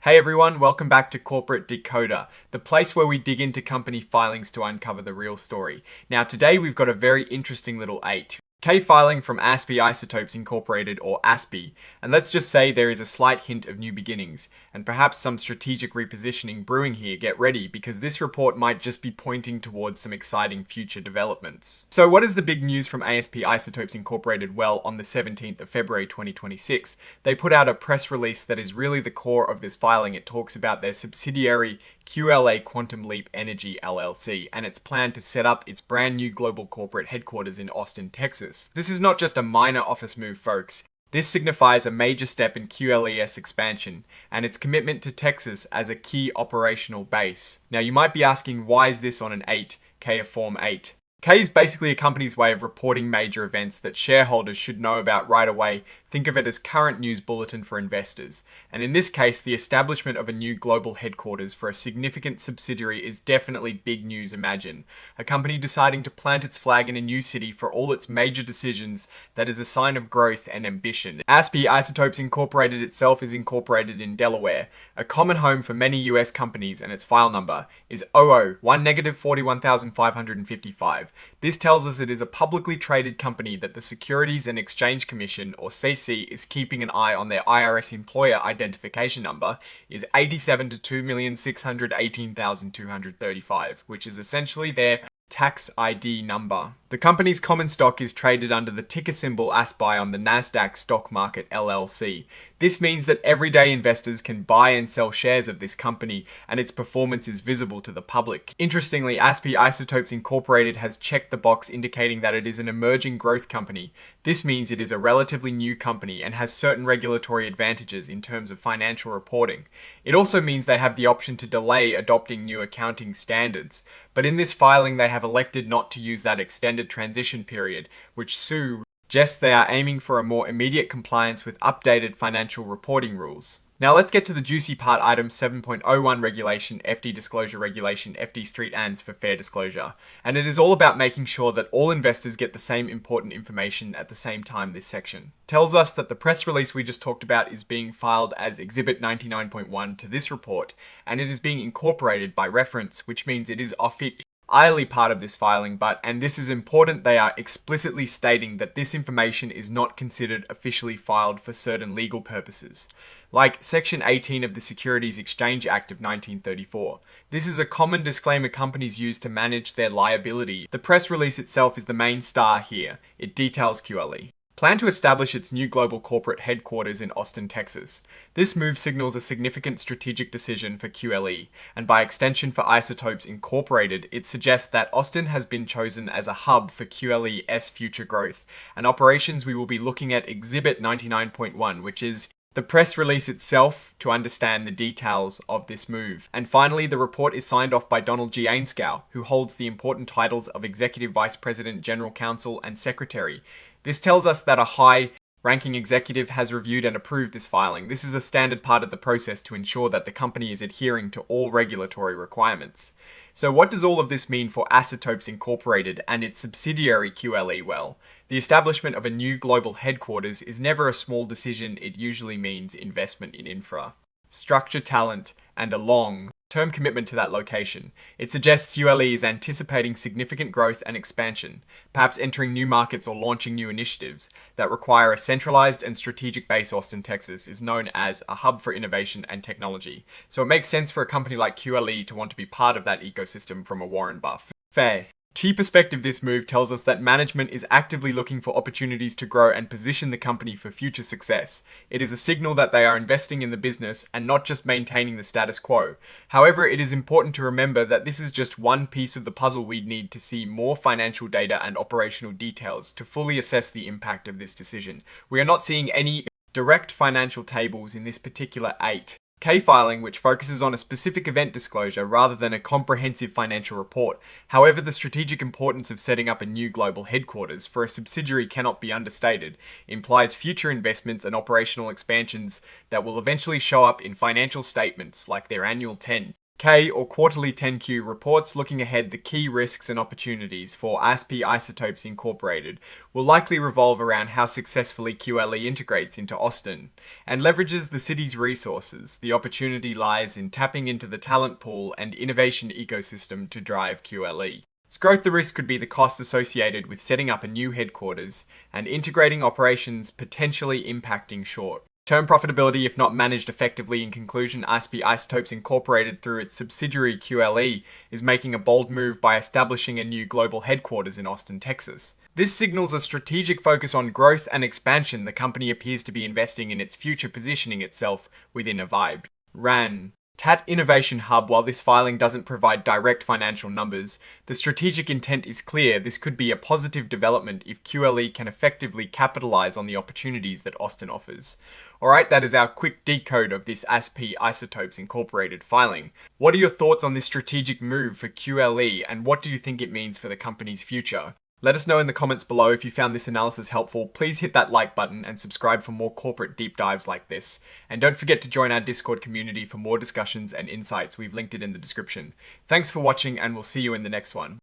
Hey everyone, welcome back to Corporate Decoder, the place where we dig into company filings to uncover the real story. Now today we've got a very interesting little 8. K filing from ASP Isotopes Inc, or ASPI, and let's just say there is a slight hint of new beginnings, and perhaps some strategic repositioning brewing here. Get ready, because this report might just be pointing towards some exciting future developments. So what is the big news from ASP Isotopes Inc? Well, on the 17th of February 2026, they put out a press release that is really the core of this filing. It talks about their subsidiary QLA Quantum Leap Energy LLC and its plan to set up its brand new global corporate headquarters in Austin, Texas. This is not just a minor office move, folks. This signifies a major step in QLES expansion and its commitment to Texas as a key operational base. Now you might be asking, why is this on an 8, K of Form 8? K is basically a company's way of reporting major events that shareholders should know about right away. Think of it as current news bulletin for investors. And in this case, the establishment of a new global headquarters for a significant subsidiary is definitely big news. Imagine a company deciding to plant its flag in a new city for all its major decisions. That is a sign of growth and ambition. ASP Isotopes Incorporated itself is incorporated in Delaware, a common home for many US companies, and its file number is 00-1-41555. This tells us it is a publicly traded company that the Securities and Exchange Commission, or SEC, is keeping an eye on. Their IRS employer identification number is 87 to 2,618,235, which is essentially their tax ID number. The company's common stock is traded under the ticker symbol ASPI on the Nasdaq Stock Market LLC. This means that everyday investors can buy and sell shares of this company, and its performance is visible to the public. Interestingly, ASP Isotopes Incorporated has checked the box indicating that it is an emerging growth company. This means it is a relatively new company and has certain regulatory advantages in terms of financial reporting. It also means they have the option to delay adopting new accounting standards, but in this filing they have elected not to use that extended transition period, which suggests they are aiming for a more immediate compliance with updated financial reporting rules. Now let's get to the juicy part. Item 7.01 regulation, FD disclosure regulation, FD Street ANS for fair disclosure. And it is all about making sure that all investors get the same important information at the same time. This section tells us that the press release we just talked about is being filed as Exhibit 99.1 to this report, and it is being incorporated by reference, which means it is entirely part of this filing, and this is important, they are explicitly stating that this information is not considered officially filed for certain legal purposes, like Section 18 of the Securities Exchange Act of 1934. This is a common disclaimer companies use to manage their liability. The press release itself is the main star here. It details QLE plan to establish its new global corporate headquarters in Austin, Texas. This move signals a significant strategic decision for QLE, and by extension for Isotopes Incorporated, it suggests that Austin has been chosen as a hub for QLE's future growth and operations. We will be looking at Exhibit 99.1, which is the press release itself, to understand the details of this move. And finally, the report is signed off by Donald G. Ainscow, who holds the important titles of Executive Vice President, General Counsel, and Secretary. This tells us that a high-ranking executive has reviewed and approved this filing. This is a standard part of the process to ensure that the company is adhering to all regulatory requirements. So what does all of this mean for Isotopes Incorporated and its subsidiary QLE? Well, the establishment of a new global headquarters is never a small decision. It usually means investment in infrastructure, talent, and a long-term commitment to that location. It suggests QLE is anticipating significant growth and expansion, perhaps entering new markets or launching new initiatives that require a centralized and strategic base. Austin, Texas is known as a hub for innovation and technology, so it makes sense for a company like QLE to want to be part of that ecosystem from a Warren Buffett perspective. This move tells us that management is actively looking for opportunities to grow and position the company for future success. It is a signal that they are investing in the business and not just maintaining the status quo. However, it is important to remember that this is just one piece of the puzzle. We need to see more financial data and operational details to fully assess the impact of this decision. We are not seeing any direct financial tables in this particular 8K filing, which focuses on a specific event disclosure rather than a comprehensive financial report. However, the strategic importance of setting up a new global headquarters for a subsidiary cannot be understated. It implies future investments and operational expansions that will eventually show up in financial statements like their annual 10K 10K or quarterly 10Q reports looking ahead the key risks and opportunities for ASP Isotopes Inc. will likely revolve around how successfully QLE integrates into Austin and leverages the city's resources. The opportunity lies in tapping into the talent pool and innovation ecosystem to drive QLE. Its growth, the risk could be the cost associated with setting up a new headquarters and integrating operations, potentially impacting short-term profitability if not managed effectively. In conclusion, ASP Isotopes Inc. through its subsidiary QLE is making a bold move by establishing a new global headquarters in Austin, Texas. This signals a strategic focus on growth and expansion. The company appears to be investing in its future, positioning itself within a vibe. RAN TAT Innovation Hub. While this filing doesn't provide direct financial numbers, the strategic intent is clear. This could be a positive development if QLE can effectively capitalize on the opportunities that Austin offers. Alright, that is our quick decode of this ASP Isotopes Incorporated filing. What are your thoughts on this strategic move for QLE, and what do you think it means for the company's future? Let us know in the comments below. If you found this analysis helpful, please hit that like button and subscribe for more corporate deep dives like this. And don't forget to join our Discord community for more discussions and insights. We've linked it in the description. Thanks for watching, and we'll see you in the next one.